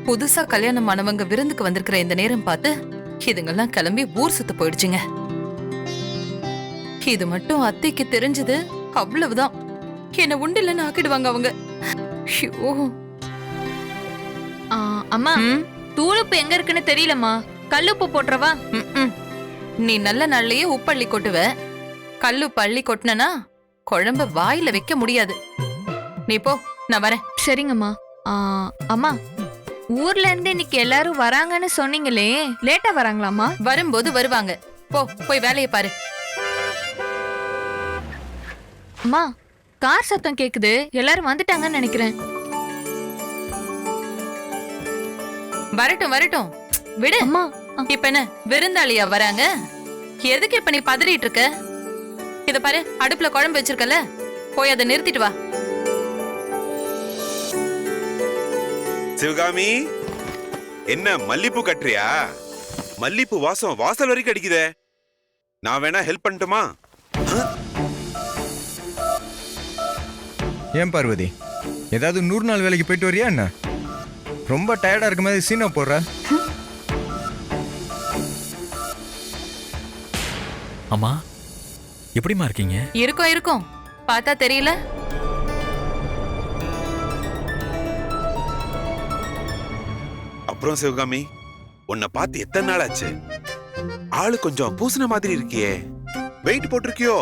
புதுசா கல்யாணம் ஆனவங்க விருந்துக்கு வந்திருக்கிற இந்த நேரம் பார்த்து இதுங்கெல்லாம் கிளம்பி ஊர் சுத்த போயிடுச்சுங்க. இது மட்டும் அத்தைக்கு தெரிஞ்சது அவ்வளவுதான், என்ன உண்டில்லன்னு ஆக்கிடுவாங்க அவங்க. ஐயோ. அம்மா, தூளுப்பு எங்க இருக்குன்னு தெரியலம்மா. கல்லுப்பு போட்டுறவா? நீ நல்ல நாள்லயே உப்பள்ளி கொட்டுவ, கல்லுப்பு அள்ளி கொட்டினா குழம்ப வாயில வைக்க முடியாது. நீ போ, நான் வரேன். சரிங்கம்மா. அம்மா, ஊர்ல இருந்து இன்னைக்கு எல்லாரும் வராங்கன்னு சொன்னீங்களே, லேட்டா வராங்களாமா? வரும்போது வருவாங்க. போ, போய் வேலையை பாரு. அம்மா, கார் சத்தம் கேக்குது, எல்லாரும் வந்துட்டாங்கன்னு நினைக்கிறேன். வரட்டும் வரட்டும், விடு. அம்மா, இப்ப என்ன விருந்தாளியா வராங்க? எதுக்கு இப்ப நீ பதறிட்டு இருக்க? இத பாரு, அடுப்புல குழம்பு வச்சிருக்கல, போய் அதை நிறுத்திட்டு வா. சிவகாமி, என்ன மல்லிப்பூ கட்டுறியா? மல்லிப்பூ வாசம் வாசல் வரைக்கும் அடிக்குதே. நான் வேணா ஹெல்ப் பண்ணட்டுமா? ஏன் பார்வதி, ஏதாவது 100 நாள் வேலைக்கு போயிட்டு வரியா என்ன? ரொம்ப டயர்டா இருக்க மாதிரி சீனா போடுற. அம்மா, எப்படிமா இருக்கீங்க? இருக்கும் இருக்கும், பார்த்தா தெரியல. அப்புறம் சிவகாமி, உன்னை பார்த்து எத்தனை நாள் ஆச்சு? ஆளு கொஞ்சம் பூசின மாதிரி இருக்கியே, வெயிட் போட்டிருக்கியோ?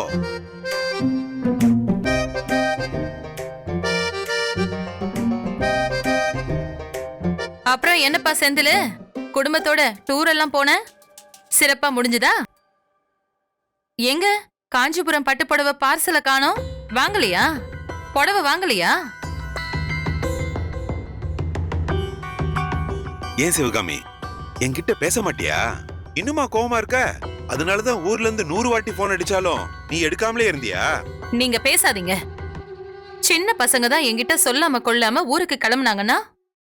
அப்புறம் என்னப்பா செந்திலு, குடும்பத்தோட டூர் எல்லாம் போன? சிறப்பா முடிஞ்சுதா? எங்க காஞ்சிபுரம் பட்டு புடவை பார்சல காணோம்? வாங்கலையா? புடவை வாங்கலையா? ஏன் சிவகாமி, என்கிட்ட பேச மாட்டியா? இன்னுமா கோவமா இருக்க? அதனாலதான் ஊர்ல இருந்து 100 வாட்டி போன் அடிச்சாலும் நீ எடுக்காமலே இருந்தியா? நீங்க பேசாதீங்க. சின்ன பசங்க தான் என்கிட்ட சொல்லாம கொள்ளாம ஊருக்கு கிளம்புனாங்கன்னா,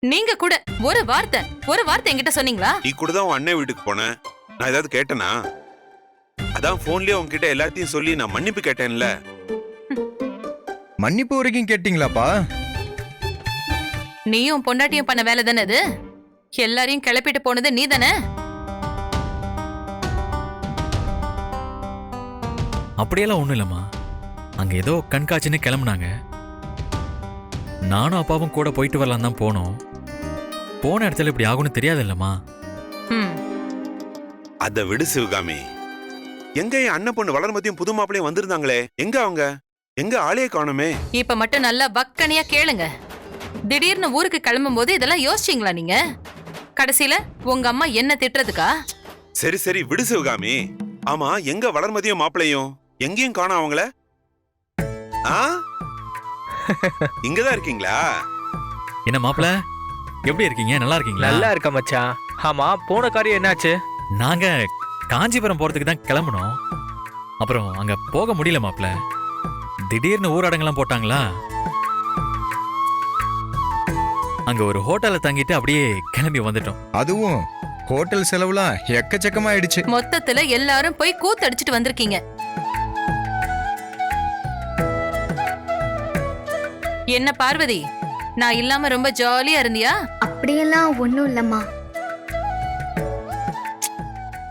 நீங்க கூட ஒரு வார்த்தை என்கிட்ட சொன்னீங்களா? நீ கூட தான் உன் அண்ணன் வீட்டுக்கு போன. நான் ஏதாவது கேட்டனா? அதான் போன்லயே உன்கிட்ட எல்லாத்தையும் சொல்லி நான் மன்னிப்பு கேட்டேன்ல. மன்னிப்பு வரைக்கும் கேட்டீங்களாப்பா? நீயும் பொண்டாட்டியும் பண்ண வேலை தானே இது? எல்லாரையும் கிளப்பிட்டு போனது நீ தானே? அப்படியெல்லாம் ஒண்ணும் இல்லம்மா. அங்க ஏதோ கண்காட்சின்னு கிளம்புனாங்க. நானும் அப்பாவும் கூட போயிட்டு வரலாம் தான் போனோம். போன இடத்துல இப்படி ஆகும்னு தெரியாது இல்லம்மா. அத விடு சிவகாமி. எங்க என் அண்ணன் பொண்ணு வளர்மதியும் புது மாப்பிளையும் வந்திருந்தாங்களே, எங்க அவங்க? எங்க ஆளையே காணுமே? இப்ப மட்டும் நல்லா வக்கனையா கேளுங்க. திடீர்னு ஊருக்கு கிளம்பும் போது இதெல்லாம் யோசிச்சீங்களா நீங்க? கடைசியில உங்க அம்மா என்ன திட்டுறதுக்கா? சரி சரி விடு சிவகாமி. ஆமா, எங்க வளர்மதியும் மாப்பிளையும்? எங்கேயும் காணோம் அவங்கள. இங்கதான் இருக்கீங்களா? என்ன மாப்பிள, எப்படி இருக்கீங்க? நல்லா இருக்கீங்களா? நல்லா இருக்க மச்சான். ஆமா, போன காரியம் என்னாச்சு? நாங்க காஞ்சிபுரம் போறதுக்கு தான் கிளம்பணும். அப்புறம் அங்க போக முடியல மாப்பிள. திடீர்னு ஊரடங்கெல்லாம் போட்டாங்களா. அங்க ஒரு ஹோட்டல்ல தங்கிட்டு அப்படியே கிளம்பி வந்துட்டோம். அதுவும் ஹோட்டல் செலவுலாம் எக்கச்சக்கமா ஆயிடுச்சு. மொத்தத்துல எல்லாரும் போய் கூத்தடிச்சிட்டு வந்திருக்கீங்க. என்ன பார்வதி, நான் இல்லாம ரொம்ப ஜாலியா இருந்தியா? அப்படியெல்லாம் ஒண்ணும் இல்லம்மா.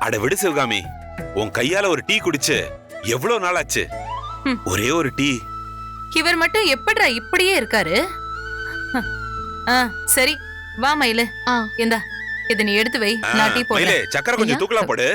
அட விடு சிவகாமி, உன் கையால ஒரு டீ குடிச்சு எவ்வளவு நாள் ஆச்சு? ஒரே ஒரு டீ. இவர் மட்டும் எப்படிடா இப்படியே இருக்காரு? சரி வா மயிலு. இந்தா, இத நீ எடுத்து வை, நான் டீ போடுறேன். சக்கரை கொஞ்சம் தூக்கலாம் போடு.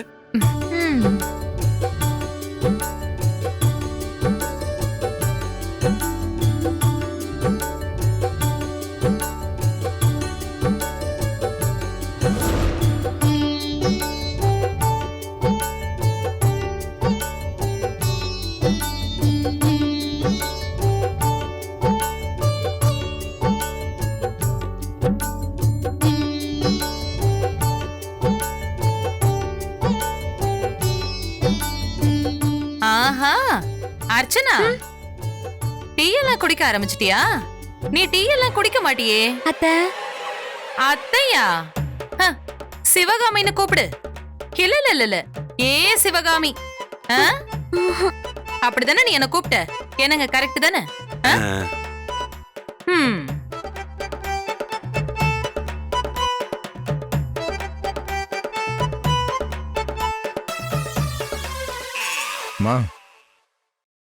ஆஹா, அர்ச்சனா, டீ எல்லாம் குடிக்க ஆரம்பிச்சிட்டியா? நீ டீ எல்லாம் குடிக்க மாட்டியே. அத்தை. அத்தையா? சிவகாமின்னு கூப்பிடு. இல்ல இல்ல இல்ல, ஏ சிவகாமி. அப்படிதானே நீ என்ன கூப்பிட்ட? என்னங்க கரெக்ட் தானே? மா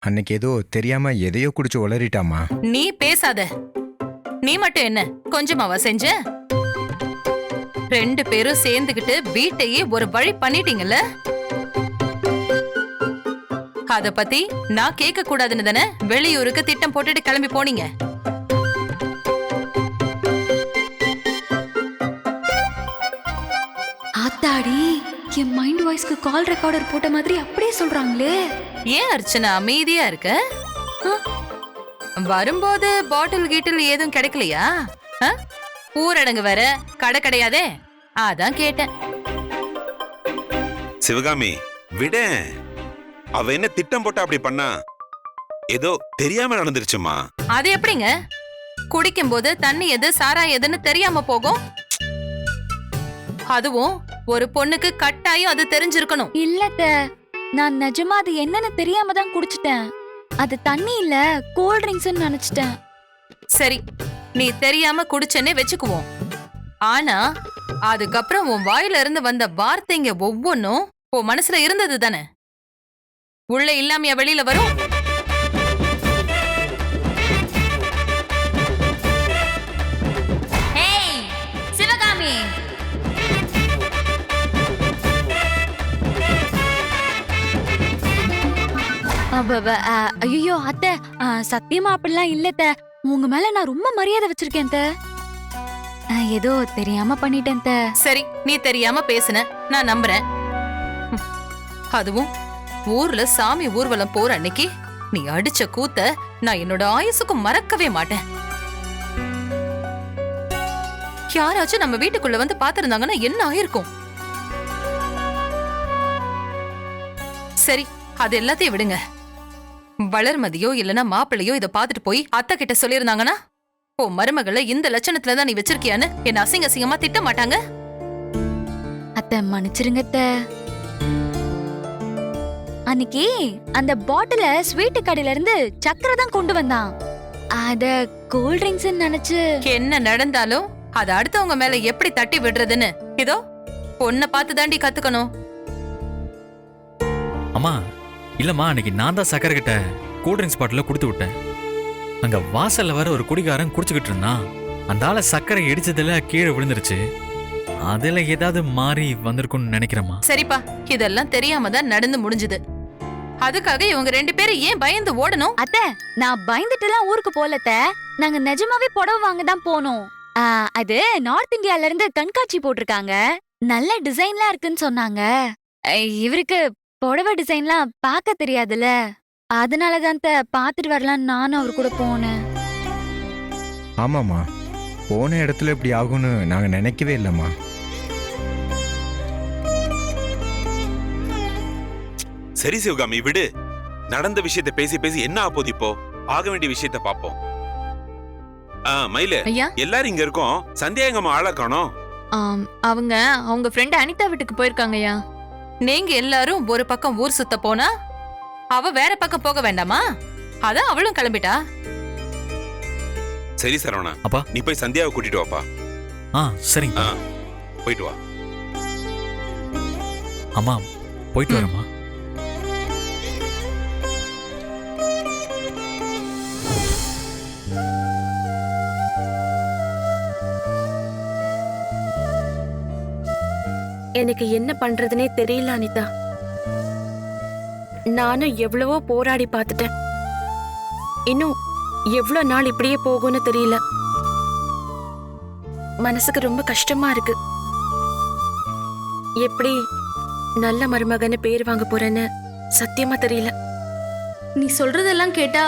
அன்னைக்கு ஏதோ தெரியாம எதையோ குடிச்சு உளறிட்டாமா. நீ பேசாத. நீ மட்டும் என்ன கொஞ்சமாவா செஞ்ச? 2 பேரும் சேர்ந்துகிட்டு வீட்டையே ஒரு வழி பண்ணிட்டீங்கல்ல. அத பத்தி நான் கேட்க கூடாதுன்னு தானே வெளியூருக்கு திட்டம் போட்டுட்டு கிளம்பி போனீங்க. ஆத்தாடி, என் மைண்ட் வாய்ஸ்க்கு கால் ரெக்கார்டர் போட்ட மாதிரி அப்படியே சொல்றாங்களே. ஏன் அர்ச்சனா அமைதியா இருக்க? வரும்போது பாட்டில் கீட்டில் ஏதும் கிடைக்கலையா? ஊரடங்கு வேற, கடை கிடையாதே, அதான் கேட்டேன். சிவகாமி விட, அவ என்ன திட்டம் போட்டா அப்படி பண்ணா? ஏதோ தெரியாம நடந்துருச்சுமா. அது எப்படிங்க? குடிக்கும் போது தண்ணி எது சாரா எதுன்னு தெரியாம போகும்? அதுவும் ஒரு பொண்ணுக்கு கட்டாயம் அது தெரிஞ்சிருக்கணும். இல்லத்த, நான் நிஜமா அது என்னன்னு தெரியாம தான் குடிச்சிட்டேன். அது தண்ணி இல்ல, கூல் ட்ரிங்க்ஸ் நினைச்சிட்டேன். சரி, நீ தெரியாம குடிச்சேன்னே வெச்சுக்குவோம். ஆனா அதுக்கப்புறம் உன் வாயில இருந்து வந்த வார்த்தைங்க ஒவ்வொன்னும் உன் மனசுல இருந்தது தானே? உள்ள இல்லாமையா வெளியில வரும்? சிவகாமி, ஐயோ அத்தை, சத்தியமா அப்படிலாம் இல்லத்த. உங்க மேல நான் ரொம்ப மரியாதை வச்சிருக்கேன். ஏதோ தெரியாம பண்ணிட்டேன். சரி, நீ தெரியாம பேசுன, நான் நம்புறேன். அதுவும் ஊர்ல சாமி ஊர்வலம் போற அன்னைக்கு நீ அடிச்ச கூத்த நான் என்னோட ஆயுசுக்கு மறக்கவே மாட்டேன். யாராச்சும் நம்ம வீட்டுக்குள்ள வந்து பாத்திருந்தாங்கன்னா என்ன ஆயிருக்கும்? சரி, அது எல்லாத்தையும் விடுங்க. வளர்மதியோ இல்லனா மாப்பிள்ளையோ இத பாத்துட்டு போய் அத்தை கிட்ட சொல்லிருந்தாங்கன்னா, ஓ மருமகளை இந்த லட்சணத்துலதான் நீ வச்சிருக்கியான்னு என்ன அசிங்க அசிங்கமா திட்ட மாட்டாங்க? அத்தை மன்னிச்சிருங்க. அன்னைக்கு அந்த பாட்டில ஸ்வீட் கடையில இருந்து சக்கரை தான் கொண்டு வந்தான். அத கூல் ட்ரிங்க்ஸ் நினைச்சு. என்ன நடந்தாலும் அது அடுத்தவங்க மேல எப்படி தட்டி விடுறதுன்னு இதோ பொண்ணை பார்த்து தாண்டி கத்துக்கணும். அம்மா இல்லம்மா, அன்னைக்கு நான் தான் சக்கரை கிட்ட கூல்ட்ரிங்க்ஸ் பாட்டில கொடுத்து விட்டேன். அங்க வாசல்ல வர ஒரு குடிகாரன் குடிச்சுக்கிட்டு இருந்தான். அந்த ஆளை சக்கரை இடிச்சதுல கீழே விழுந்துருச்சு. அதுல ஏதாவது மாறி வந்திருக்கும்னு நினைக்கிறேம்மா. சரிப்பா, இதெல்லாம் தெரியாம தான் நடந்து முடிஞ்சது. அதுக்காக இவங்க 2 பேரும் ஏன் பயந்து ஓடணும்? அத்தை, நான் பயந்துட்டுலாம் ஊருக்கு போலத்த. நாங்க நிஜமாவே புடவை வாங்க தான் போனோம். அது நார்த் இந்தியால இருந்து கண்காட்சி போட்டிருக்காங்க. நல்ல டிசைன்லாம் இருக்குன்னு சொன்னாங்க. இவருக்கு புடவை டிசைன்லாம் பார்க்க தெரியாதுல்ல, அதனாலதான் பாத்துட்டு வரலாம் நானும் அவர் கூட போனேன். ஆமாம்மா, போன இடத்துல இப்படி ஆகும்னு நாங்க நினைக்கவே இல்லைம்மா. சரி சிவகாமி விடு. நடந்த விஷயத்தை பேசி பேசி என்ன ஆப்போது? இப்போ ஆக வேண்டிய விஷயத்தை பாப்போம். மயில, ஐயா, எல்லாரும் இங்க இருக்கோம். சந்தியா எங்கம்மா ஆள காணோம்? அவங்க ஃப்ரெண்ட் அனிதா வீட்டுக்கு போயிருக்காங்கய்யா. நீங்க எல்லாரும் ஒரு பக்கம் ஊர் சுத்த போனா அவ வேற பக்கம் போக வேண்டாமா? அதான் அவளும் கிளம்பிட்டா. சரி சரவணா, அப்பா நீ போய் சந்தியாவை கூட்டிட்டு வாப்பா. சரிங்க. போயிட்டு வா. அம்மா போயிட்டு வரேம்மா. எனக்கு என்ன பண்றதுனே தெரியல அனிதா. நானும் எவ்வளவோ போராடி பார்த்துட்டேன். இன்னும் எவ்வளவு நாள் இப்படியே போகும்னு தெரியல. மனசுக்கு ரொம்ப கஷ்டமா இருக்கு. எப்படி நல்ல மருமகன்னு பேர் வாங்க போறேன்னு சத்தியமா தெரியல. நீ சொல்றதெல்லாம் கேட்டா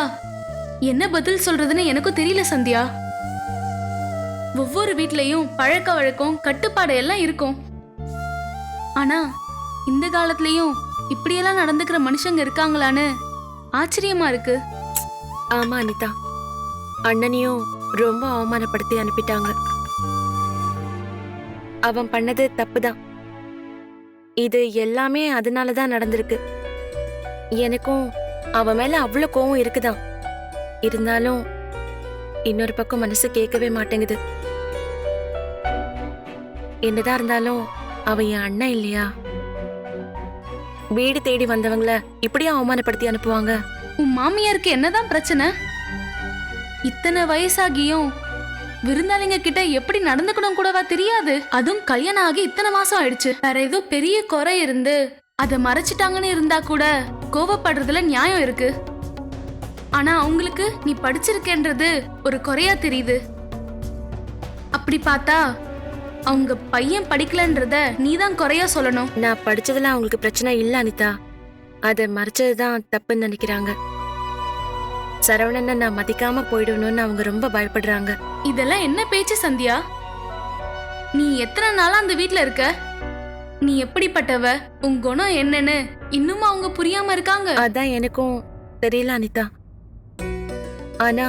என்ன பதில் சொல்றதுன்னு எனக்கும் தெரியல சந்தியா. ஒவ்வொரு வீட்லயும் பழக்க வழக்கம் கட்டுப்பாடு எல்லாம் இருக்கும். ஆனா இந்த காலத்துலயும் இப்படியெல்லாம் நடந்துக்கிற மனுஷங்க இருக்காங்களான்னு ஆச்சரியமா இருக்கு. ஆமா அனிதா, அண்ணனையும் ரொம்ப அவமானப்படுத்தி அனுப்பிட்டாங்க. அவன் பண்ணது தப்புதான். இது எல்லாமே அதனாலதான் நடந்திருக்கு. எனக்கும் அவன் மேல அவ்வளவு கோவம் இருக்குதான். இருந்தாலும் இன்னொரு பக்கம் மனசு கேட்கவே மாட்டேங்குது. என்னதான் இருந்தாலும் அவன் என் அண்ணன் இல்லையா? வீடு தேடி வந்தவங்கள இப்படியே அவமானப்படுத்தி அனுப்புவாங்க? உன் மாமியாருக்கு என்னதான் பிரச்சனை? இத்தனை வயசாகியும் விருந்தாளிங்க கிட்ட எப்படி நடந்துக்கணும் கூடவா தெரியாது? அதுவும் கல்யாணம் ஆகி இத்தனை மாசம் ஆயிடுச்சு. வேற ஏதோ பெரிய குறை இருந்து அதை மறைச்சிட்டாங்கன்னு இருந்தா கூட கோவப்படுறதுல நியாயம் இருக்கு. ஆனா அவங்களுக்கு நீ படிச்சிருக்கேன்றது ஒரு குறையா தெரியுது. அப்படி பார்த்தா அவங்க பையன் படிக்கலன்றத நீதான் குறையா சொல்லணும். நான் படிச்சதுல அவங்களுக்கு பிரச்சனை இல்ல அனிதா. அதை மறைச்சதுதான் தப்புன்னு நினைக்கிறாங்க. சரவணனை நான் மதிக்காம போயிடணும்னு அவங்க ரொம்ப பயப்படுறாங்க. இதெல்லாம் என்ன பேச்சு சந்தியா? நீ எத்தனை நாளா அந்த வீட்ல இருக்க? நீ எப்படிப்பட்டவ, உன் குணம் என்னன்னு இன்னும் அவங்க புரியாம இருக்காங்க. அதான் எனக்கும் தெரியல அனிதா. ஆனா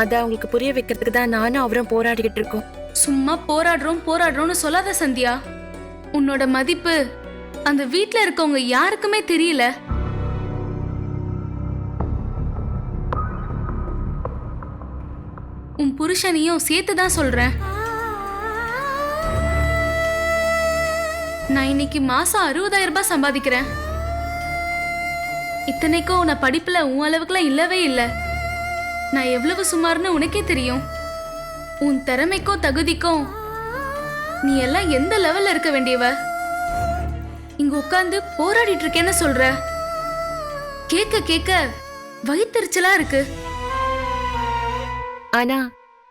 அத அவங்களுக்கு புரிய வைக்கிறதுக்கு தான் நானும் அவரும் போராடிக்கிட்டு இருக்கோம். சும்மா போராடுறோம்னு சொல்லாத சந்தியா. உன்னோட மதிப்பு அந்த வீட்ல இருக்கவங்க யாருக்குமே தெரியல. உன் புருஷனையும் சேர்த்துதான் சொல்றேன். நான் இன்னைக்கு மாசம் 60,000 ரூபாய் சம்பாதிக்கிறேன். இத்தனைக்கும் உன்னை படிப்புல உன் அளவுக்குலாம் இல்லவே இல்லை. நான் எவ்வளவு சுமார்னு உனக்கே தெரியும். உன் திறமைக்கும் தகுதிக்கும் நீ எல்லாம் எந்த லெவல்ல இருக்க வேண்டியவ. இங்க உட்கார்ந்து போராடிட்டு இருக்கேன்னு சொல்ற. கேட்க கேட்க வயித்தெரிச்சலா இருக்கு. ஆனா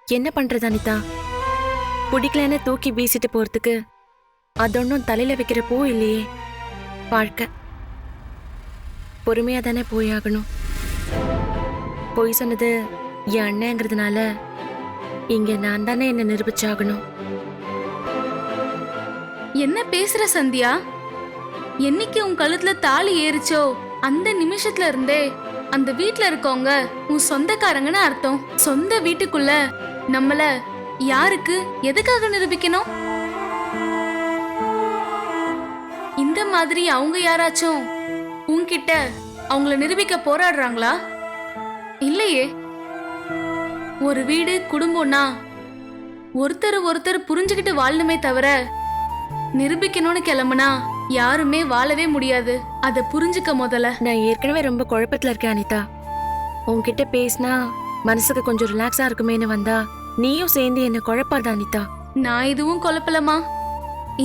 என்ன பண்றது அனிதா? பிடிக்கலன்னு தூக்கி வீசிட்டு போறதுக்கு அது ஒன்றும் தலையில வைக்கிற பூ இல்லையே. வாழ்க்கை பொறுமையா தானே போயாகணும். பொய் சொன்னது என் அண்ணங்கிறதுனால இங்க நான் தானே என்ன நிரூபிச்சாகணும். என்ன பேசுற சந்தியா? என்னைக்கு உன் கழுத்துல தாலி ஏறிச்சோ அந்த நிமிஷத்துல இருந்தே அந்த வீட்ல இருக்கவங்க உன் சொந்தக்காரங்கன்னு அர்த்தம். சொந்த வீட்டுக்குள்ள நம்மள யாருக்கு எதுக்காக நிரூபிக்கணும்? இந்த மாதிரி அவங்க யாராச்சும் உன்கிட்ட அவங்கள நிரூபிக்க போராடுறாங்களா? இல்லையே. ஒரு வீடு குடும்பம்னா ஒருத்தர் புரிஞ்சுக்கிட்டு வாழணுமே தவிர நிரூபிக்கணும்னு கிளம்புனா யாருமே வாழவே முடியாது. அதை புரிஞ்சுக்க முதல்ல. நான் ஏற்கனவே ரொம்ப குழப்பத்துல இருக்கேன் அனிதா. உன்கிட்ட பேசினா மனசுக்கு கொஞ்சம் ரிலாக்ஸா இருக்குமேன்னு வந்தா நீயும் சேர்ந்து என்ன குழப்பாத அனிதா. நான் எதுவும் குழப்பலமா.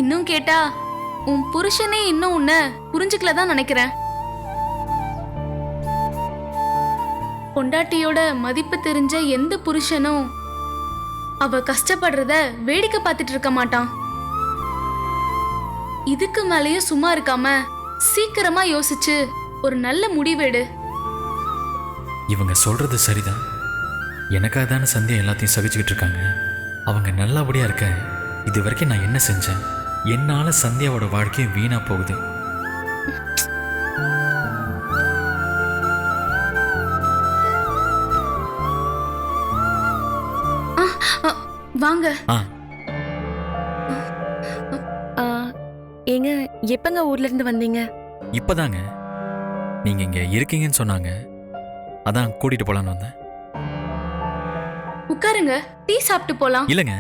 இன்னும் கேட்டா உன் புருஷனே இன்னும் உன்னை புரிஞ்சுக்கலதான் நினைக்கிறேன். பொண்டாட்டியோட மதிப்பு தெரிஞ்ச எந்த புருஷனும் அவ கஷ்டப்படுறத வேடிக்கை பார்த்துட்டு இருக்க மாட்டான். இதுக்கு மேலேயும் சும்மா இருக்காம சீக்கிரமா யோசிச்சு ஒரு நல்ல முடிவெடு. இவங்க சொல்றது சரிதான். எனக்காக தானே சந்தியா எல்லாத்தையும் சகிச்சுக்கிட்டு இருக்காங்க. அவங்க நல்லபடியா இருக்க இது வரைக்கும் நான் என்ன செஞ்சேன்? என்னால சந்தியாவோட வாழ்க்கையும் வீணா போகுது. வாங்க. ஏங்க எப்பங்க ஊர்ல இருந்து வந்தீங்க? இப்பதாங்க நீங்க இங்க இருக்கீங்கன்னு சொன்னாங்க. அதான் கூட்டிட்டு போலான்னு வந்தேன். உட்காருங்க, டீ சாப்பிட்டு போலாம். இல்லங்க,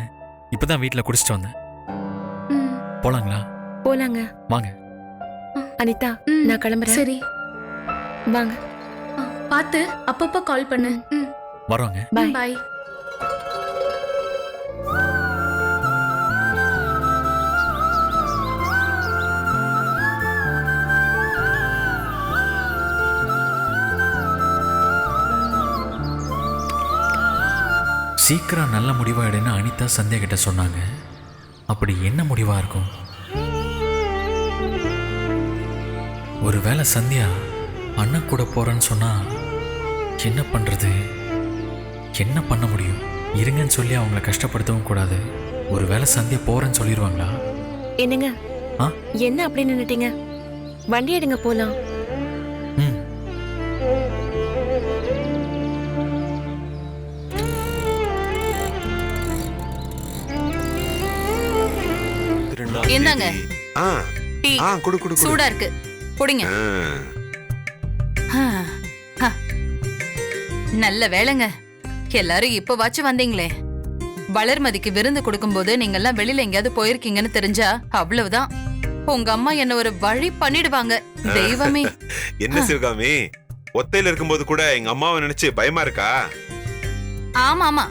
இப்பதான் வீட்டுல குடிச்சிட்டு வந்தேன். ம், போலாங்களா? போலாங்க. வாங்க. அனிதா ம், நான் கிளம்புறேன். சரி. வாங்க. பார்த்து அப்பப்ப கால் பண்ணு. வரோங்க. பாய். பாய். சீக்கிரம் நல்ல முடிவா எடுன்னு அனிதா சந்தியா கிட்ட சொன்னாங்க. அப்படி என்ன முடிவா இருக்கும்? ஒருவேளை சந்தியா அண்ணன் கூட போறேன்னு சொன்னா என்ன பண்றது? என்ன பண்ண முடியும்? இருங்கன்னு சொல்லி அவங்கள கஷ்டப்படுத்தவும் கூடாது. ஒருவேளை சந்தியா போறேன்னு சொல்லிடுவாங்களா? என்னங்க ஆ? என்ன அப்படி நின்னுட்டீங்க? வண்டி எடுங்க போலாம். ம். இந்தாங்க. ஆ டீ ஆ குடு குடு குடு. சூடா இருக்கு, குடிங்க. ஆ. நல்ல வேளைங்க, எல்லாரும் இப்பவாச்சும் வந்தீங்களே. வளர்மதிக்கு விருந்து கொடுக்கும்போது நீங்கெல்லாம் வெளியில எங்கேயாவது போயிருக்கீங்கன்னு தெரிஞ்சா அவ்வளவுதான். உங்க அம்மா என்ன ஒரு வழி பண்ணிடுவாங்க. தெய்வமே. என்ன சிவகாமி, ஒத்தையில இருக்கும்போது கூட எங்க அம்மாவை நினைச்சு பயமா இருக்கா? ஆமா ஆமா,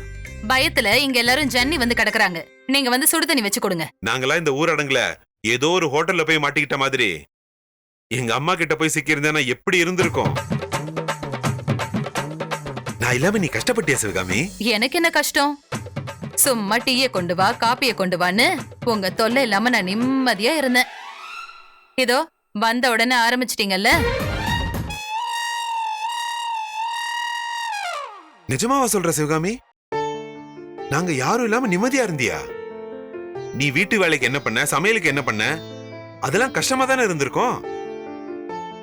பயத்துல இங்க எல்லாரும் ஜன்னி வந்து கிடக்குறாங்க. நீங்க வந்து சுடு தண்ணி வச்சு கொடுங்க. நாங்கெல்லாம் இந்த ஊரடங்குல ஏதோ ஒரு ஹோட்டல்ல போய் மாட்டிக்கிட்ட மாதிரி எங்க அம்மா கிட்ட போய் சிக்கியிருந்தேன்னா எப்படி இருந்திருக்கும்? நான் இல்லாம நீ கஷ்டப்பட்டியா சிவகாமி? எனக்கு என்ன கஷ்டம்? சும்மா டீயை கொண்டு வா, காப்பியை கொண்டு வான்னு உங்க தொல்லை இல்லாம நான் நிம்மதியா இருந்தேன். இதோ வந்த உடனே ஆரம்பிச்சிட்டீங்கல்ல. நிஜமாவா சொல்ற சிவகாமி? நாங்க யாரும் இல்லாம நிம்மதியா இருந்தியா? நீ வீட்டு வேலைக்கு என்ன பண்ண, சமையலுக்கு என்ன பண்ண? அதெல்லாம் கஷ்டமா தானே இருந்திருக்கும்.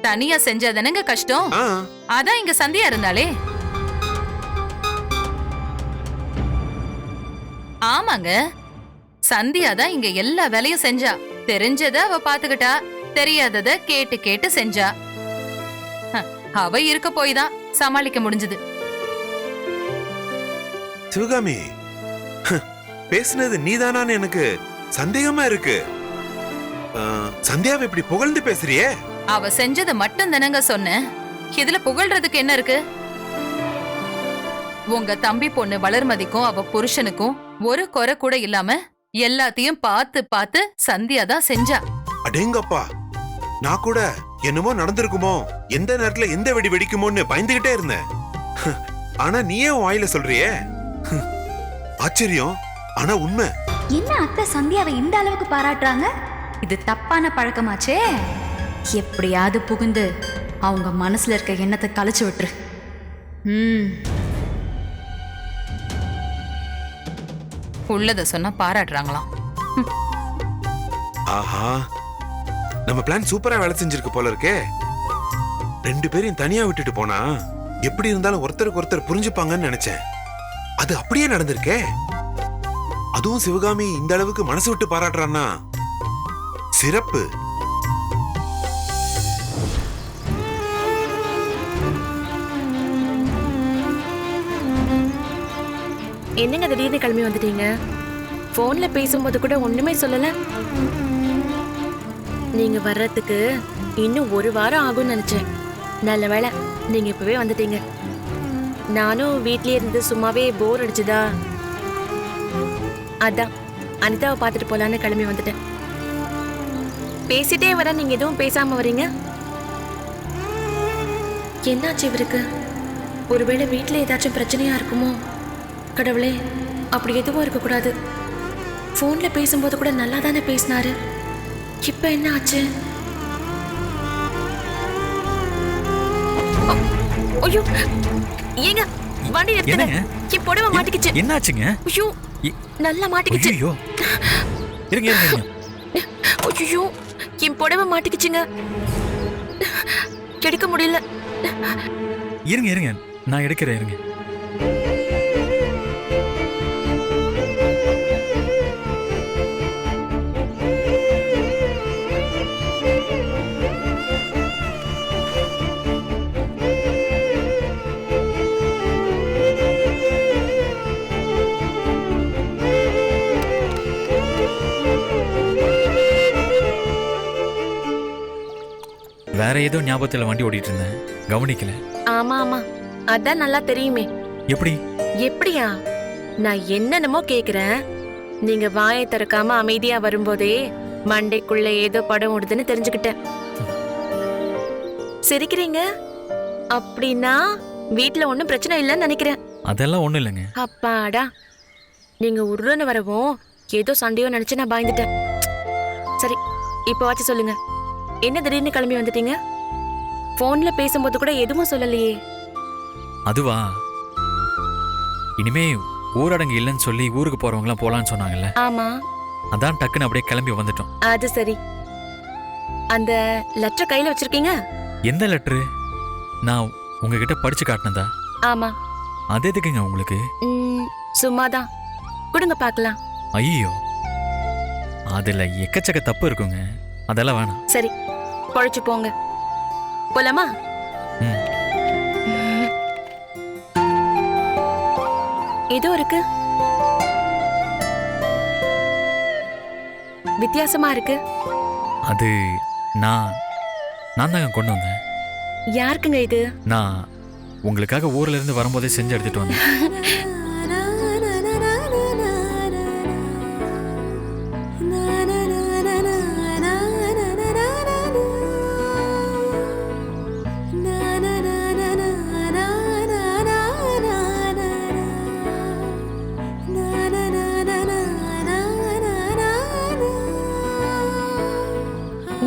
தனியா செஞ்சாதானங்க கஷ்டம். ஆ, அதான் இங்க சந்தியா இருந்தாலே. ஆமாங்க, சந்தியா தான் இங்க எல்லா வேலையும் செஞ்சா. தெரிஞ்சத அவ பாத்துக்கிட்டா, தெரியாதத கேட்டு கேட்டு செஞ்சா. அவ இருக்க போய் தான் சமாளிக்க முடிஞ்சது. சிவகாமி, பேசுனது நீதானான்னு எனக்கு சந்தேகமா இருக்கு. சந்தியாவை இப்படி புகழ்ந்து பேசுறியே? அவ செஞ்சது மட்டும் தானங்க சொன்னேன். இதுல புகழ்றதுக்கு என்ன இருக்கு? உங்க தம்பி பொண்ணு வளர்மதிக்கும் அவ புருஷனுக்கும் ஒரு குறை கூட இல்லாம எல்லாத்தையும் பார்த்து பார்த்து சந்தியா தான் செஞ்சா. அடேங்கப்பா, நான் கூட என்னமோ நடந்திருக்குமோ, எந்த நேரத்துல எந்த வெடி வெடிக்குமோன்னு பயந்துகிட்டே இருந்தேன். ஆனா நீயே உன் வாயில சொல்றியே. ஆச்சரியம், ஆனா உண்மை. என்ன அத்தை சந்தியாவை இந்த அளவுக்கு பாராட்டுறாங்க? இது தப்பான பழக்கமாச்சே. எப்படியாவது புகுந்து அவங்க மனசுல இருக்க எண்ணத்தை கலைச்சு விட்டுரு. உள்ளத சொன்னா பாராட்டுறாங்களாம். ஆஹா, நம்ம பிளான் சூப்பரா வேலை செஞ்சிருக்கு போல இருக்கே. 2 பேரையும் தனியா விட்டுட்டு போனா எப்படி இருந்தாலும் ஒருத்தருக்கு ஒருத்தர் புரிஞ்சுப்பாங்கன்னு நினைச்சேன். அது அப்படியே நடந்திருக்கே. அதுவும் சிவகாமி இந்த அளவுக்கு மனசு விட்டு பாராட்டுறான்னா சிறப்பு. என்னங்க திடீர்னு கிளம்பி வந்துட்டீங்க? போன்ல பேசும்போது கூட ஒண்ணுமே சொல்லல. நீங்க வர்றதுக்கு இன்னும் 1 வாரம் ஆகும்னு நினைச்சேன். நல்ல வேளை நீங்க இப்பவே வந்துட்டீங்க. நானும் வீட்லயே இருந்து சும்மாவே போர் அடிச்சுதா, அதான் அனிதாவை பார்த்துட்டு போலான்னு கிளம்பி வந்துட்டேன். பேசிட்டே வர, நீங்க எதுவும் பேசாம வரீங்க? என்னாச்சு இவருக்கு? ஒருவேளை வீட்டுல ஏதாச்சும் பிரச்சனையா இருக்குமோ? கடவுளே, அப்படி எதுவும் இருக்கக்கூடாது. போன்ல பேசும்போது கூட நல்லா தானே பேசினாரு. இப்ப என்ன ஆச்சு? ஐயோ, ஏங்க வண்டி நிறுத்துங்க. என் புடவை மாட்டிக்கிச்சு. என்னாச்சுங்க? ஐயோ, நல்லா மாட்டிக்கிச்சு. ஐயோ, இருங்க இருங்க. ஐயோ, என் புடவை மாட்டிக்கிச்சுங்க. எடுக்க முடியல. இருங்க இருங்க, நான் எடுக்கிறேன். இருங்க. வேற ஏதோ ஞாபகத்துல வண்டி ஓட்டிட்டு இருந்தேன், கவனிக்கல. ஆமா ஆமா, அதான் நல்லா தெரியுமே. எப்படி? எப்படியா? நான் என்னென்னமோ கேக்குறேன். நீங்க வாயை திறக்காம அமைதியா வரும்போதே மண்டைக்குள்ள ஏதோ படம் ஓடுதுன்னு தெரிஞ்சுக்கிட்டேன். சிரிக்கிறீங்க? அப்படின்னா வீட்டுல ஒண்ணும் பிரச்சனை இல்லைன்னு நினைக்கிறேன். அதெல்லாம் ஒண்ணும் இல்லைங்க. அப்பாடா, நீங்க உருன்னு வரவும் ஏதோ சண்டையோ நினைச்சு நான் பயந்துட்டேன். சரி, இப்ப வாச்சு சொல்லுங்க, என்ன திடீர்னு கிளம்பி வந்துட்டீங்க? போன்ல பேசும்போது கூட எதுவும் சொல்லலையே. அதுவா, இனிமே ஊரடங்கு இல்லைன்னு சொல்லி ஊருக்கு போறவங்களாம் போலான்னு சொன்னாங்கல்ல. ஆமா, அதான் டக்குன்னு அப்படியே கிளம்பி வந்துட்டோம். அது சரி. அந்த லெட்டர் கையில வச்சிருக்கீங்க? எந்த லெட்டரு? நான் உங்ககிட்ட படிச்சு காட்டினதா? ஆமா. அது எதுக்குங்க உங்களுக்கு? சும்மாதான், கொடுங்க பார்க்கலாம். ஐயோ, அதுல எக்கச்சக்க தப்பு இருக்குங்க, அதெல்லாம் வேணாம். சரி, பொழைச்சு போங்க. போலாமா? ஏதோ இருக்கு, வித்தியாசமா இருக்கு. அது நான் தாங்க கொண்டு வந்தேன். யாருக்குங்க இது? நான் உங்களுக்காக ஊர்ல இருந்து வரும்போதே செஞ்சு எடுத்துட்டு வந்தேன்.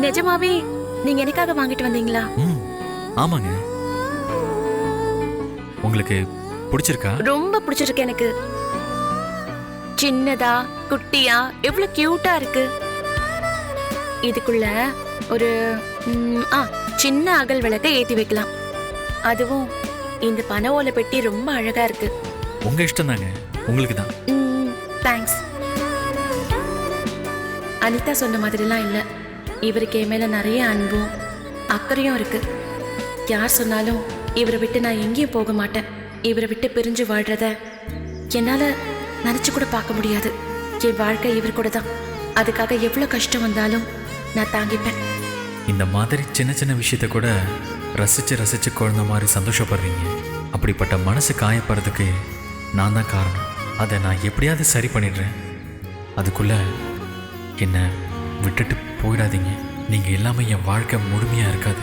நிஜமாவே நீங்க எனக்காக வாங்கிட்டு வந்தீங்களா? ம், ஆமாங்க. உங்களுக்கு பிடிச்சிருக்கா? ரொம்ப பிடிச்சிருக்கு எனக்கு. சின்னதா குட்டியா எவ்வளவு கியூட்டா இருக்கு. இதுக்குள்ள ஒரு சின்ன அகல் விளக்க ஏத்தி வைக்கலாம். அதுவும் இந்த பனை ஓலை பெட்டி ரொம்ப அழகா இருக்கு. உங்க இஷ்டம் தாங்க, உங்களுக்கு தான். தேங்க்ஸ். அனிதா சொன்ன மாதிரிலாம் இல்ல, இவருக்கு என் மேல நிறைய அன்பும் அக்கறையும் இருக்கு. யார் சொன்னாலும் இவரை விட்டு நான் எங்கேயும் போக மாட்டேன். இவரை விட்டு பிரிஞ்சு வாழ்றத என்னால நினைச்சு கூட பார்க்க முடியாது. என் வாழ்க்கை இவர் கூட தான். அதுக்காக எவ்வளவு கஷ்டம் வந்தாலும் நான் தாங்கிப்பேன். இந்த மாதிரி சின்ன சின்ன விஷயத்த கூட ரசிச்சு ரசிச்சு குழந்த மாதிரி சந்தோஷப்படுறீங்க. அப்படிப்பட்ட மனசு காயப்படுறதுக்கு நான் தான் காரணம். அதை நான் எப்படியாவது சரி பண்ணிடுறேன். அதுக்குள்ள என்னை விட்டுட்டு போயிடாதீங்க. நீங்க எல்லாமே என் வாழ்க்கை முழுமையா இருக்காது.